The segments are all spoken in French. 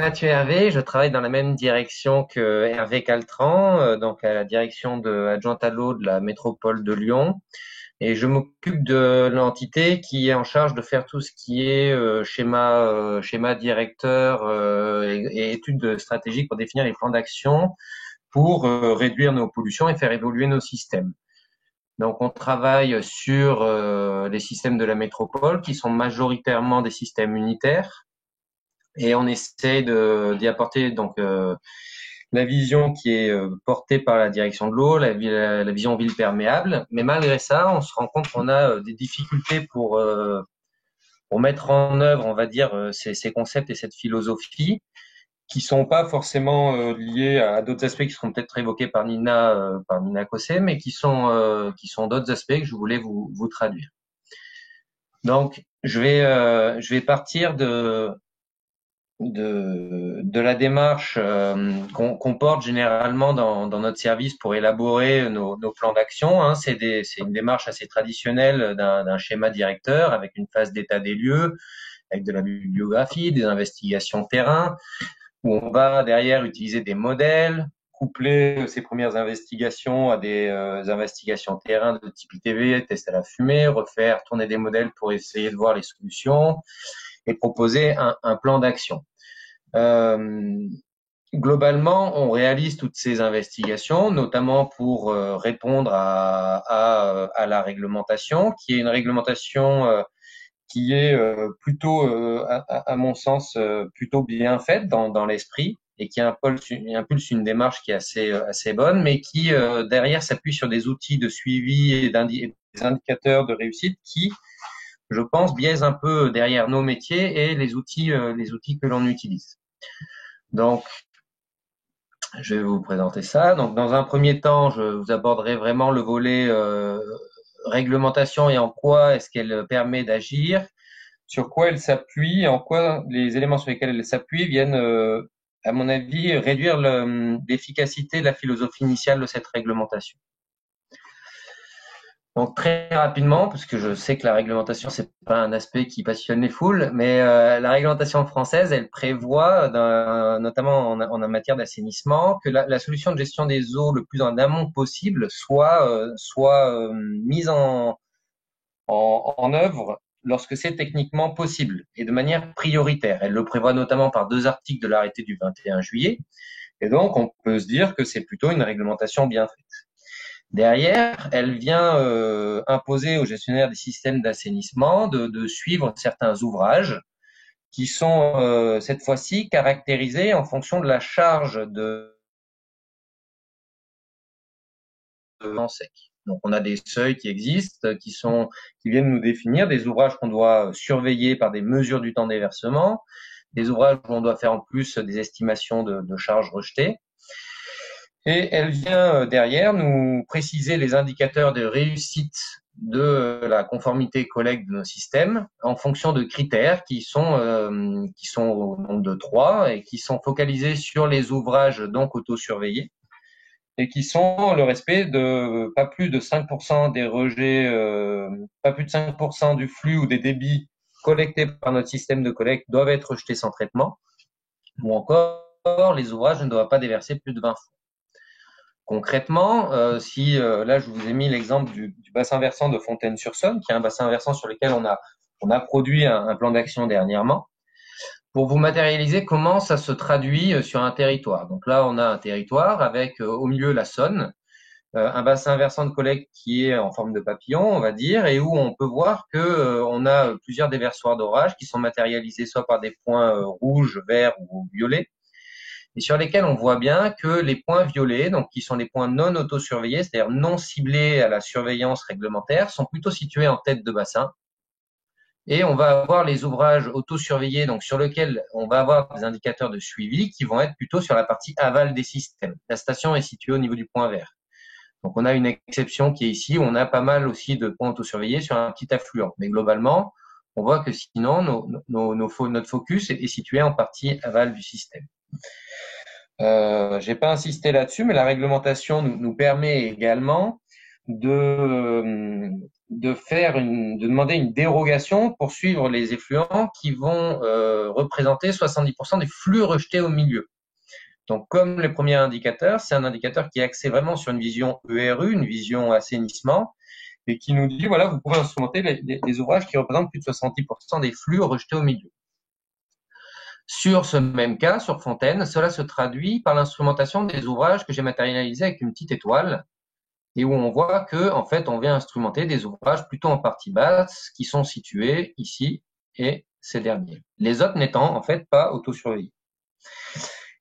Mathieu Hervé, je travaille dans la même direction que Hervé Caltran, donc à la direction adjointe à l'eau de la métropole de Lyon. Et je m'occupe de l'entité qui est en charge de faire tout ce qui est schéma directeur et études stratégiques pour définir les plans d'action pour réduire nos pollutions et faire évoluer nos systèmes. Donc, on travaille sur les systèmes de la métropole qui sont majoritairement des systèmes unitaires et on essaie d'y apporter la vision qui est portée par la direction de l'eau, la vision ville perméable. Mais malgré ça, on se rend compte qu'on a des difficultés pour mettre en œuvre, on va dire, ces concepts et cette philosophie qui sont pas forcément liés à d'autres aspects qui seront peut-être évoqués par Nina Cossé, mais qui sont d'autres aspects que je voulais vous traduire. Donc, je vais partir de la démarche qu'on porte généralement dans notre service pour élaborer nos plans d'action. Hein. C'est une démarche assez traditionnelle d'un schéma directeur avec une phase d'état des lieux, avec de la bibliographie, des investigations terrain, où on va derrière utiliser des modèles, coupler ces premières investigations à des investigations terrain de type ITV, test à la fumée, refaire tourner des modèles pour essayer de voir les solutions et proposer un plan d'action. Globalement, on réalise toutes ces investigations, notamment pour répondre à la réglementation, qui est une réglementation qui est plutôt, à mon sens, plutôt bien faite dans l'esprit et qui impulse une démarche qui est assez bonne, mais qui derrière s'appuie sur des outils de suivi et des indicateurs de réussite qui, je pense, biaisent un peu derrière nos métiers et les outils que l'on utilise. Donc, je vais vous présenter ça. Donc, dans un premier temps, je vous aborderai vraiment le volet réglementation et en quoi est-ce qu'elle permet d'agir, sur quoi elle s'appuie, en quoi les éléments sur lesquels elle s'appuie viennent, à mon avis, réduire l'efficacité de la philosophie initiale de cette réglementation. Donc très rapidement, parce que je sais que la réglementation, c'est pas un aspect qui passionne les foules, mais la réglementation française, elle prévoit, notamment en matière d'assainissement, que la solution de gestion des eaux le plus en amont possible soit mise en œuvre lorsque c'est techniquement possible et de manière prioritaire. Elle le prévoit notamment par 2 articles de l'arrêté du 21 juillet. Et donc, on peut se dire que c'est plutôt une réglementation bien faite. Derrière, elle vient imposer aux gestionnaires des systèmes d'assainissement de suivre certains ouvrages qui sont cette fois-ci caractérisés en fonction de la charge de vent sec. Donc, on a des seuils qui existent, qui viennent nous définir des ouvrages qu'on doit surveiller par des mesures du temps de déversement, des ouvrages où on doit faire en plus des estimations de charges rejetées. Et elle vient derrière nous préciser les indicateurs de réussite de la conformité collecte de nos systèmes en fonction de critères qui sont au nombre de 3 et qui sont focalisés sur les ouvrages donc autosurveillés et qui sont le respect de pas plus de 5% des rejets, pas plus de 5% du flux ou des débits collectés par notre système de collecte doivent être rejetés sans traitement, ou encore les ouvrages ne doivent pas déverser plus de 20 fois. Concrètement, là je vous ai mis l'exemple du bassin versant de Fontaine-sur-Saône, qui est un bassin versant sur lequel on a produit un plan d'action dernièrement, pour vous matérialiser comment ça se traduit sur un territoire. Donc là, on a un territoire avec au milieu la Saône, un bassin versant de collecte qui est en forme de papillon, on va dire, et où on peut voir que on a plusieurs déversoirs d'orage qui sont matérialisés soit par des points rouges, verts ou violets, et sur lesquels on voit bien que les points violets, donc qui sont les points non autosurveillés, c'est-à-dire non ciblés à la surveillance réglementaire, sont plutôt situés en tête de bassin. Et on va avoir les ouvrages autosurveillés, donc sur lesquels on va avoir des indicateurs de suivi qui vont être plutôt sur la partie aval des systèmes. La station est située au niveau du point vert. Donc on a une exception qui est ici, où on a pas mal aussi de points autosurveillés sur un petit affluent. Mais globalement, on voit que sinon, notre focus est situé en partie aval du système. J'ai pas insisté là-dessus, mais la réglementation nous permet également de demander une dérogation pour suivre les effluents qui vont représenter 70% des flux rejetés au milieu. Donc, comme le premier indicateur, c'est un indicateur qui est axé vraiment sur une vision ERU, une vision assainissement, et qui nous dit, voilà, vous pouvez instrumenter les ouvrages qui représentent plus de 70% des flux rejetés au milieu. Sur ce même cas, sur Fontaine, cela se traduit par l'instrumentation des ouvrages que j'ai matérialisés avec une petite étoile, et où on voit que, en fait, on vient instrumenter des ouvrages plutôt en partie basse, qui sont situés ici et ces derniers. Les autres n'étant, en fait, pas autosurveillés.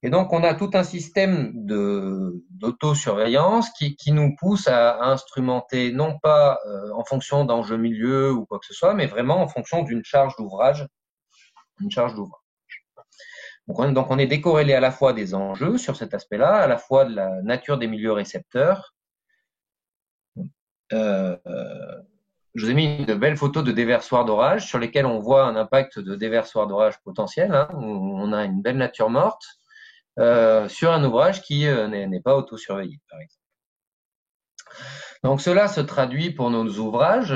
Et donc, on a tout un système d'autosurveillance qui nous pousse à instrumenter, non pas en fonction d'enjeux milieu ou quoi que ce soit, mais vraiment en fonction d'une charge d'ouvrage. Donc, on est décorrélé à la fois des enjeux sur cet aspect-là, à la fois de la nature des milieux récepteurs. Je vous ai mis une belle photo de déversoir d'orage sur lesquels on voit un impact de déversoir d'orage potentiel, hein, où on a une belle nature morte. Sur un ouvrage qui n'est pas autosurveillé, par exemple. Donc cela se traduit pour nos ouvrages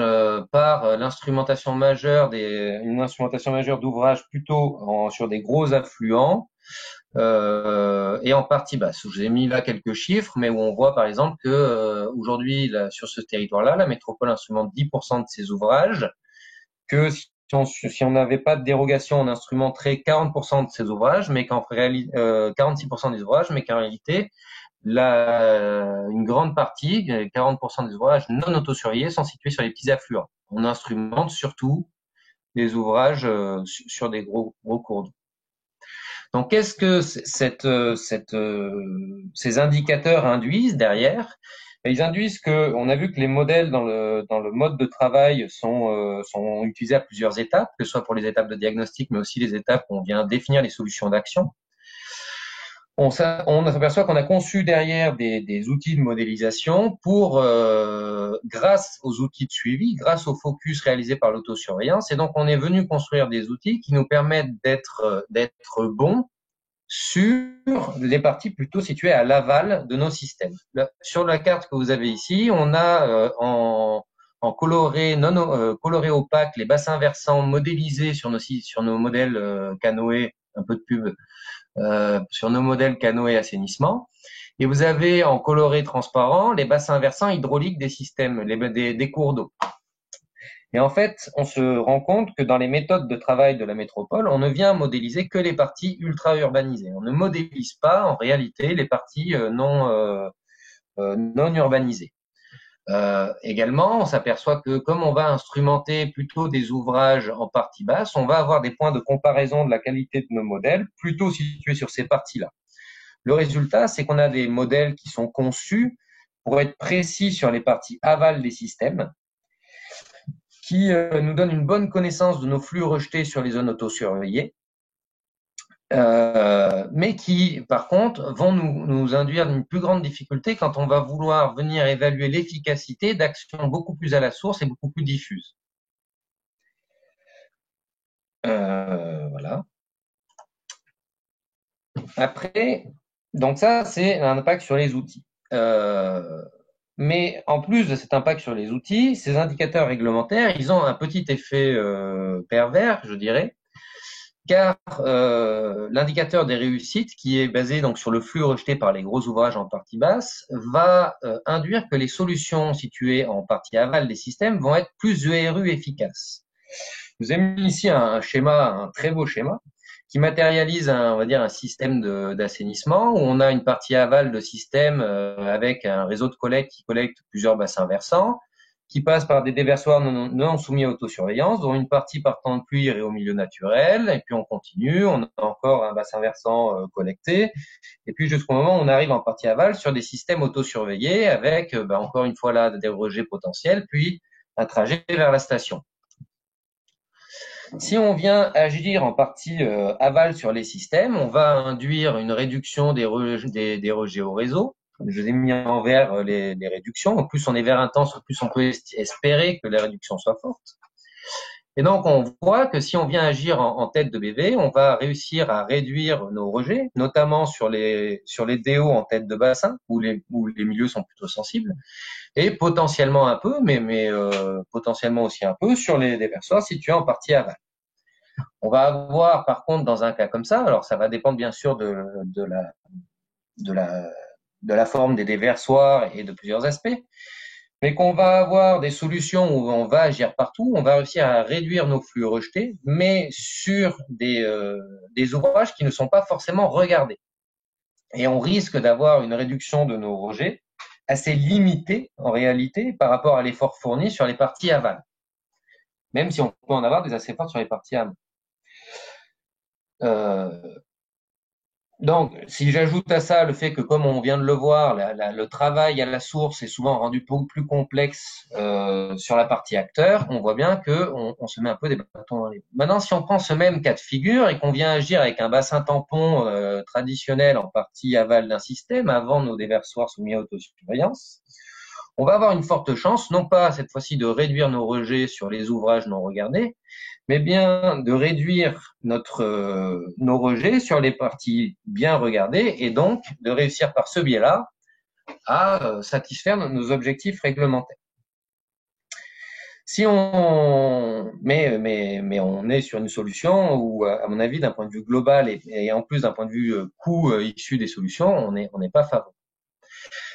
par l'instrumentation majeure une instrumentation majeure d'ouvrages plutôt sur des gros affluents et en partie basse. Je vous ai mis là quelques chiffres, mais où on voit par exemple que aujourd'hui sur ce territoire-là, la métropole instrumente 10% de ses ouvrages, que si on n'avait pas de dérogation, on instrumenterait 40% de ces ouvrages, mais 46% des ouvrages, mais qu'en réalité, une grande partie, 40% des ouvrages non autosurveillés, sont situés sur les petits affluents. On instrumente surtout des ouvrages sur des gros cours d'eau. Donc, qu'est-ce que ces indicateurs induisent derrière? Ils induisent on a vu que les modèles dans le mode de travail sont utilisés à plusieurs étapes, que ce soit pour les étapes de diagnostic, mais aussi les étapes où on vient définir les solutions d'action. On s'aperçoit qu'on a conçu derrière des outils de modélisation pour, grâce aux outils de suivi, grâce au focus réalisé par l'autosurveillance, et donc on est venu construire des outils qui nous permettent d'être bons sur les parties plutôt situées à l'aval de nos systèmes. Sur la carte que vous avez ici, on a en coloré coloré opaque les bassins versants modélisés sur nos modèles canoë, un peu de pub, sur nos modèles canoë assainissement. Et vous avez en coloré transparent les bassins versants hydrauliques des systèmes, des cours d'eau. Et en fait, on se rend compte que dans les méthodes de travail de la métropole, on ne vient modéliser que les parties ultra-urbanisées. On ne modélise pas, en réalité, les parties non urbanisées. Également, on s'aperçoit que comme on va instrumenter plutôt des ouvrages en partie basse, on va avoir des points de comparaison de la qualité de nos modèles plutôt situés sur ces parties-là. Le résultat, c'est qu'on a des modèles qui sont conçus pour être précis sur les parties aval des systèmes, qui nous donne une bonne connaissance de nos flux rejetés sur les zones autosurveillées, mais qui, par contre, vont nous induire une plus grande difficulté quand on va vouloir venir évaluer l'efficacité d'actions beaucoup plus à la source et beaucoup plus diffuses. Voilà. Après, donc ça, c'est un impact sur les outils. Mais en plus de cet impact sur les outils, ces indicateurs réglementaires, ils ont un petit effet pervers, je dirais, car l'indicateur des réussites, qui est basé donc sur le flux rejeté par les gros ouvrages en partie basse, va induire que les solutions situées en partie aval des systèmes vont être plus ERU efficaces. Je vous ai mis ici un très beau schéma, qui matérialise on va dire un système d'assainissement où on a une partie aval de système avec un réseau de collecte qui collecte plusieurs bassins versants, qui passe par des déversoirs non soumis à autosurveillance, dont une partie partant de pluie et au milieu naturel, et puis on continue, on a encore un bassin versant collecté, et puis jusqu'au moment où on arrive en partie aval sur des systèmes autosurveillés avec encore une fois là des rejets potentiels, puis un trajet vers la station. Si on vient agir en partie aval sur les systèmes, on va induire une réduction des rejets au réseau. Je vous ai mis en vert les réductions. En plus on est vert intense, en plus on peut espérer que les réductions soient fortes. Et donc, on voit que si on vient agir en tête de BV, on va réussir à réduire nos rejets, notamment sur les DO en tête de bassin, où les milieux sont plutôt sensibles, et potentiellement un peu, mais potentiellement aussi un peu sur les déversoirs situés en partie aval. On va avoir, par contre, dans un cas comme ça, alors ça va dépendre bien sûr de la, de la forme des déversoirs et de plusieurs aspects, mais qu'on va avoir des solutions où on va agir partout, on va réussir à réduire nos flux rejetés, mais sur des ouvrages qui ne sont pas forcément regardés. Et on risque d'avoir une réduction de nos rejets assez limitée en réalité par rapport à l'effort fourni sur les parties aval, même si on peut en avoir des assez fortes sur les parties amont. Donc, si j'ajoute à ça le fait que, comme on vient de le voir, le travail à la source est souvent rendu beaucoup plus complexe sur la partie acteur, on voit bien que on se met un peu des bâtons dans les roues. Maintenant, si on prend ce même cas de figure et qu'on vient agir avec un bassin tampon traditionnel en partie aval d'un système, avant nos déversoirs soumis à autosurveillance, on va avoir une forte chance, non pas cette fois-ci de réduire nos rejets sur les ouvrages non regardés, mais bien de réduire nos rejets sur les parties bien regardées et donc de réussir par ce biais-là à satisfaire nos objectifs réglementaires. Si on, mais on est sur une solution où, à mon avis, d'un point de vue global et en plus d'un point de vue coût issu des solutions, on n'est pas favorable.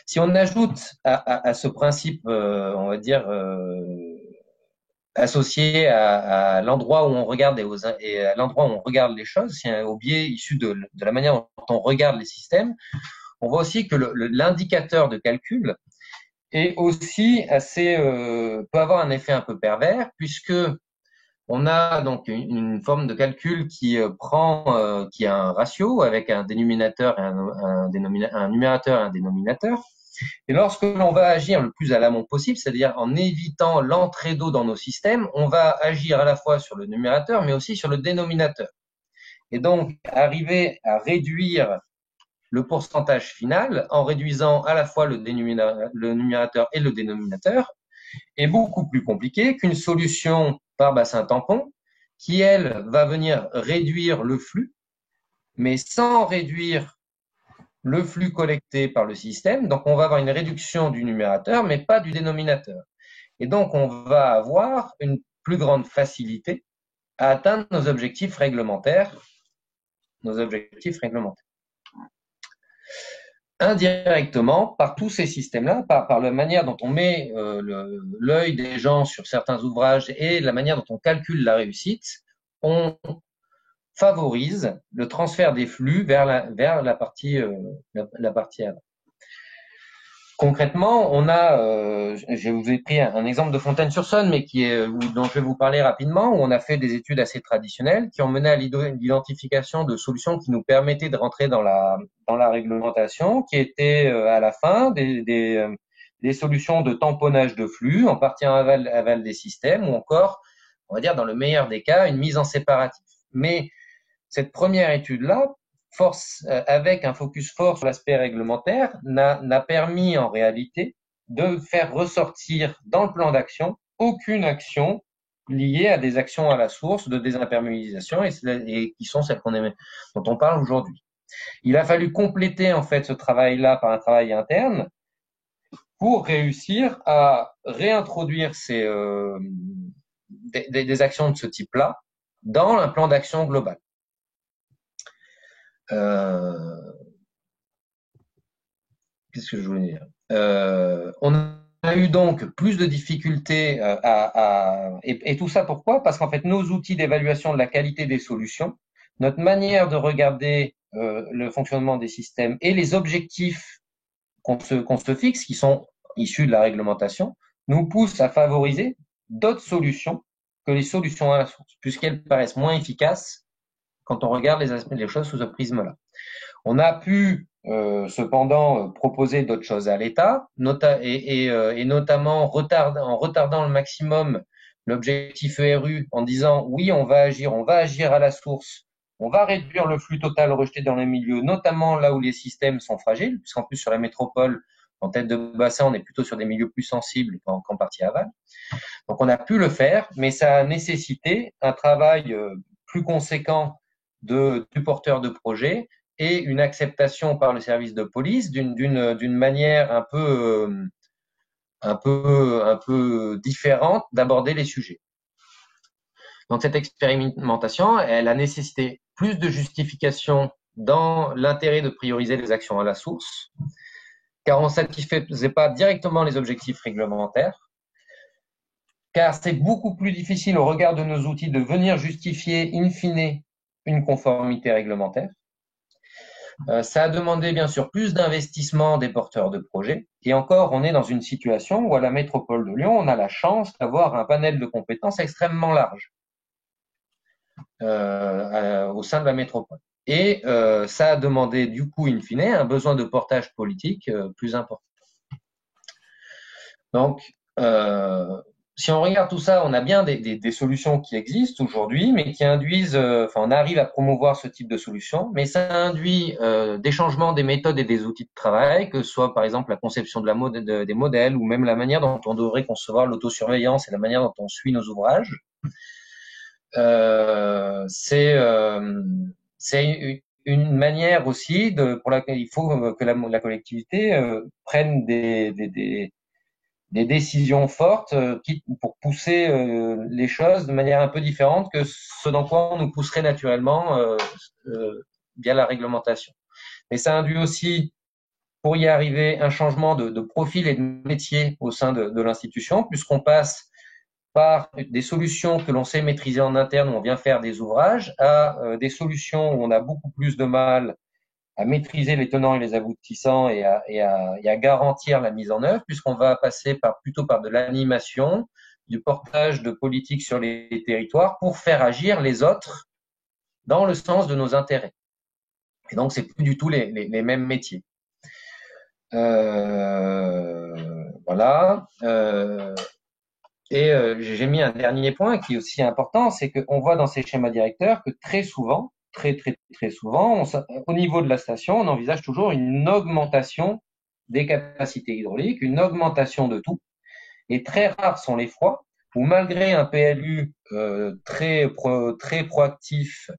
Si on ajoute à ce principe, on va dire, associé à l'endroit où on regarde et à l'endroit où on regarde les choses, c'est au biais issu de la manière dont on regarde les systèmes, on voit aussi que l'indicateur de calcul est aussi assez peut avoir un effet un peu pervers puisque on a donc une forme de calcul qui qui a un ratio avec un dénominateur et un numérateur et un dénominateur. Et lorsque l'on va agir le plus à l'amont possible, c'est-à-dire en évitant l'entrée d'eau dans nos systèmes, on va agir à la fois sur le numérateur, mais aussi sur le dénominateur. Et donc, arriver à réduire le pourcentage final en réduisant à la fois le numérateur et le dénominateur est beaucoup plus compliqué qu'une solution par bassin tampon qui, elle, va venir réduire le flux, mais sans réduire le flux collecté par le système. Donc, on va avoir une réduction du numérateur, mais pas du dénominateur. Et donc, on va avoir une plus grande facilité à atteindre nos objectifs réglementaires. Indirectement, par tous ces systèmes-là, par la manière dont on met l'œil des gens sur certains ouvrages et la manière dont on calcule la réussite, on favorise le transfert des flux vers la partie avant. Concrètement, on a, je vous ai pris un exemple de Fontaine-sur-Saône, mais dont je vais vous parler rapidement, où on a fait des études assez traditionnelles qui ont mené à l'identification de solutions qui nous permettaient de rentrer dans la réglementation, qui étaient à la fin des solutions de tamponnage de flux, en partie en aval des systèmes, ou encore, on va dire dans le meilleur des cas, une mise en séparatif. Mais cette première étude-là, avec un focus fort sur l'aspect réglementaire, n'a permis en réalité de faire ressortir dans le plan d'action aucune action liée à des actions à la source de désimperméabilisation et qui sont celles dont on parle aujourd'hui. Il a fallu compléter en fait ce travail-là par un travail interne pour réussir à réintroduire des actions de ce type-là dans un plan d'action global. Qu'est-ce que je voulais dire on a eu donc plus de difficultés et tout ça pourquoi? Parce qu'en fait, nos outils d'évaluation de la qualité des solutions, notre manière de regarder le fonctionnement des systèmes et les objectifs qu'on se fixe, qui sont issus de la réglementation, nous poussent à favoriser d'autres solutions que les solutions à la source, puisqu'elles paraissent moins efficaces quand on regarde les choses sous ce prisme-là. On a pu cependant proposer d'autres choses à l'État, et notamment en retardant le maximum l'objectif ERU en disant oui, on va agir à la source, on va réduire le flux total rejeté dans les milieux, notamment là où les systèmes sont fragiles, puisqu'en plus sur la métropole, En tête de bassin, on est plutôt sur des milieux plus sensibles qu'en partie aval. Donc on a pu le faire, mais ça a nécessité un travail plus conséquent du porteur de projet et une acceptation par le service de police d'une manière un peu différente d'aborder les sujets. Donc cette expérimentation, elle a nécessité plus de justification dans l'intérêt de prioriser les actions à la source, car on ne satisfaisait pas directement les objectifs réglementaires, car c'est beaucoup plus difficile au regard de nos outils de venir justifier in fine une conformité réglementaire. Ça a demandé bien sûr plus d'investissement des porteurs de projets. Et encore, on est dans une situation où à la métropole de Lyon, on a la chance d'avoir un panel de compétences extrêmement large au sein de la métropole. Et ça a demandé du coup, in fine, un besoin de portage politique plus important. Donc, si on regarde tout ça, on a bien des solutions qui existent aujourd'hui, mais qui induisent, on arrive à promouvoir ce type de solution, mais ça induit des changements des méthodes et des outils de travail, que ce soit par exemple la conception des modèles, ou même la manière dont on devrait concevoir l'autosurveillance et la manière dont on suit nos ouvrages. C'est une manière aussi pour laquelle il faut que la collectivité prenne des décisions fortes pour pousser les choses de manière un peu différente que ce dans quoi on nous pousserait naturellement via la réglementation. Mais ça induit aussi, pour y arriver, un changement de profil et de métier au sein de l'institution, puisqu'on passe par des solutions que l'on sait maîtriser en interne, où on vient faire des ouvrages, à des solutions où on a beaucoup plus de mal à maîtriser les tenants et les aboutissants et à garantir la mise en œuvre, puisqu'on va passer plutôt par de l'animation, du portage de politiques sur les territoires pour faire agir les autres dans le sens de nos intérêts. Et donc, c'est plus du tout les mêmes métiers. Voilà. Et j'ai mis un dernier point qui est aussi important, c'est qu'on voit dans ces schémas directeurs que très souvent, très souvent, au niveau de la station, on envisage toujours une augmentation des capacités hydrauliques, une augmentation de tout. Et très rares sont les fois où, malgré un PLU très proactif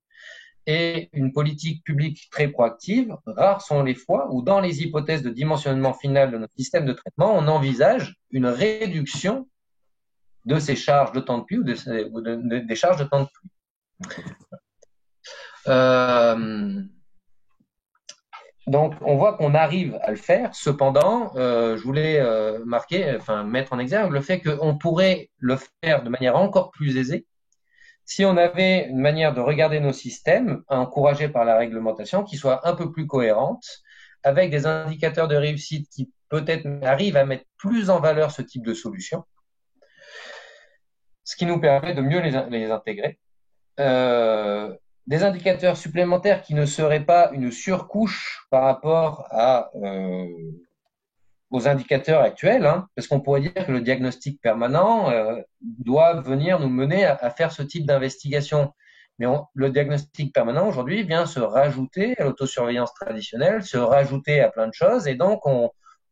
et une politique publique très proactive, rares sont les fois où, dans les hypothèses de dimensionnement final de notre système de traitement, on envisage une réduction de ces charges de temps de pluie ou des charges de temps de pluie. Donc, on voit qu'on arrive à le faire. Cependant, je voulais mettre en exergue le fait qu'on pourrait le faire de manière encore plus aisée si on avait une manière de regarder nos systèmes, encouragée par la réglementation, qui soit un peu plus cohérente, avec des indicateurs de réussite qui peut-être arrivent à mettre plus en valeur ce type de solution, ce qui nous permet de mieux les intégrer. Des indicateurs supplémentaires qui ne seraient pas une surcouche par rapport aux indicateurs actuels, parce qu'on pourrait dire que le diagnostic permanent doit venir nous mener à faire ce type d'investigation. Mais le diagnostic permanent aujourd'hui vient se rajouter à l'autosurveillance traditionnelle, se rajouter à plein de choses, et donc on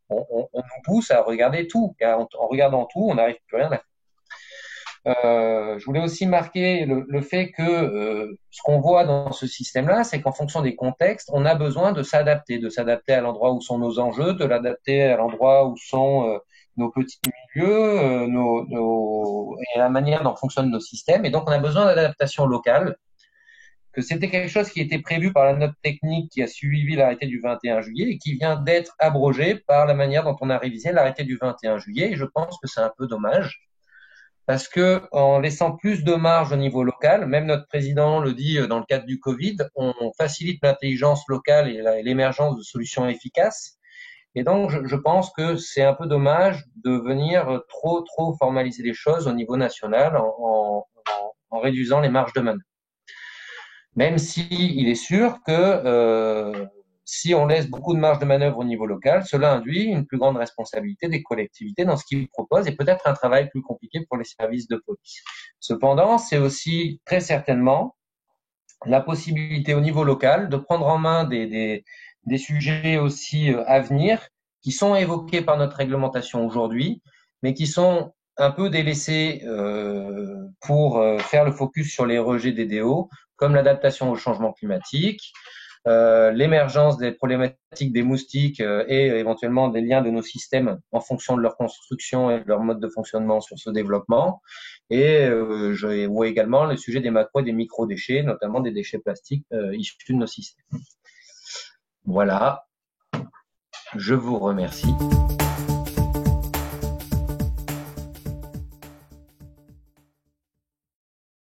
nous pousse à regarder tout. Et en regardant tout, on n'arrive plus rien à faire. Je voulais aussi marquer le fait que ce qu'on voit dans ce système-là, c'est qu'en fonction des contextes, on a besoin de s'adapter à l'endroit où sont nos enjeux, de l'adapter à l'endroit où sont nos petits milieux, et la manière dont fonctionnent nos systèmes. Et donc, on a besoin d'adaptation locale, que c'était quelque chose qui était prévu par la note technique qui a suivi l'arrêté du 21 juillet et qui vient d'être abrogé par la manière dont on a révisé l'arrêté du 21 juillet. Et je pense que c'est un peu dommage. Parce que en laissant plus de marge au niveau local, même notre président le dit dans le cadre du Covid, on facilite l'intelligence locale et l'émergence de solutions efficaces. Et donc, je pense que c'est un peu dommage de venir trop formaliser les choses au niveau national en réduisant les marges de manœuvre. Même si il est sûr que si on laisse beaucoup de marge de manœuvre au niveau local, cela induit une plus grande responsabilité des collectivités dans ce qu'ils proposent et peut-être un travail plus compliqué pour les services de police. Cependant, c'est aussi très certainement la possibilité au niveau local de prendre en main des sujets aussi à venir qui sont évoqués par notre réglementation aujourd'hui, mais qui sont un peu délaissés pour faire le focus sur les rejets des DO, comme l'adaptation au changement climatique, l'émergence des problématiques des moustiques et éventuellement des liens de nos systèmes en fonction de leur construction et de leur mode de fonctionnement sur ce développement. Et je vois également le sujet des macro et des micro-déchets, notamment des déchets plastiques issus de nos systèmes. Voilà, je vous remercie.